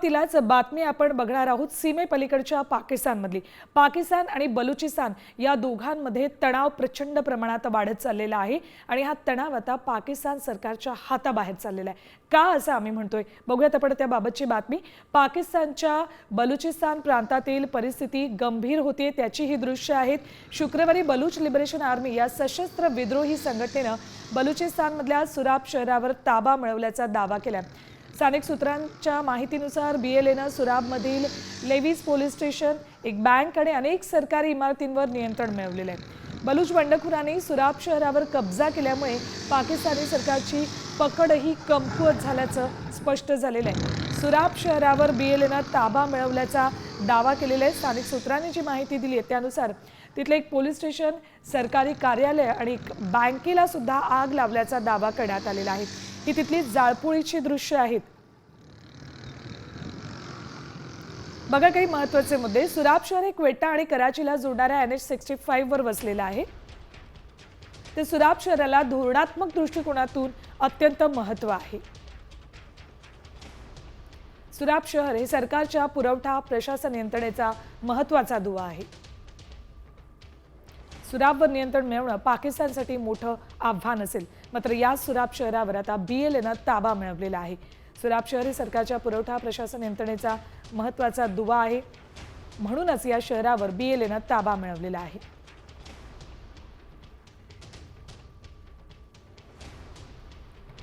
सुरुवातीलाच बातमी आपण बघणार आहोत सीमेपलीकडच्या पाकिस्तानमधली। पाकिस्तान आणि बलुचिस्तान या दोघांमध्ये तणाव प्रचंड प्रमाणात वाढत चाललेला आहे आणि हा तणाव आता पाकिस्तान सरकारच्या हाताबाहेर चाललेला आहे। का असं आम्ही म्हणतोय बघूयात आपण त्याबाबतची बातमी। पाकिस्तानच्या बलुचिस्तान प्रांतातील परिस्थिती गंभीर होते त्याची ही दृश्य आहेत। शुक्रवारी बलूच लिबरेशन आर्मी या सशस्त्र विद्रोही संघटनेने बलुचिस्तानमधल्या सुराब शहरावर ताबा मिळवल्याचा दावा केला। स्थानिक सूत्रांच्या माहितीनुसार बीएलएने सुराबमधील लेविस पोलीस स्टेशन, एक बँक आणि अनेक सरकारी इमारतींवर नियंत्रण मिळवलेले आहे। बलूच बंडखोरांनी सुराब शहरावर कब्जा केल्यामुळे पाकिस्तानी सरकारची पकडही कमकुवत झाल्याचं स्पष्ट झालेलं आहे। सुराब शहरावर बीएलएने ताबा मिळवल्याचा दावा केलेला आहे। स्थानिक सूत्रांनी जी माहिती दिली आहे त्यानुसार तिथले एक पोलीस स्टेशन, सरकारी कार्यालय आणि बँकेला सुद्धा आग लावल्याचा दावा करण्यात आलेला आहे। ही तिथली जाळपोळीची दृश्य आहेत। बघा काही महत्त्वाचे मुद्दे। सुराब शहर हे क्वेटा आणि कराचीला जोडणाऱ्या NH65 वर वसलेलं आहे। ते सुराब शहराला धोरणात्मक दृष्टिकोनातून अत्यंत महत्त्व आहे। सुराब शहर हे सरकारच्या पुरवठा प्रशासन यंत्रणेचा महत्त्वाचा दुवा आहे। सुराबवर नियंत्रण मिळवणं पाकिस्तानसाठी मोठं आव्हान असेल, मात्र या सुराब शहरावर आता बीएलएने ताबा मिळवलेला आहे। सुराब शहर हे सरकारच्या पुरवठा प्रशासन यंत्रणेचा महत्त्वाचा दुवा आहे, म्हणूनच या शहरावर बीएलएने ताबा मिळवलेला आहे।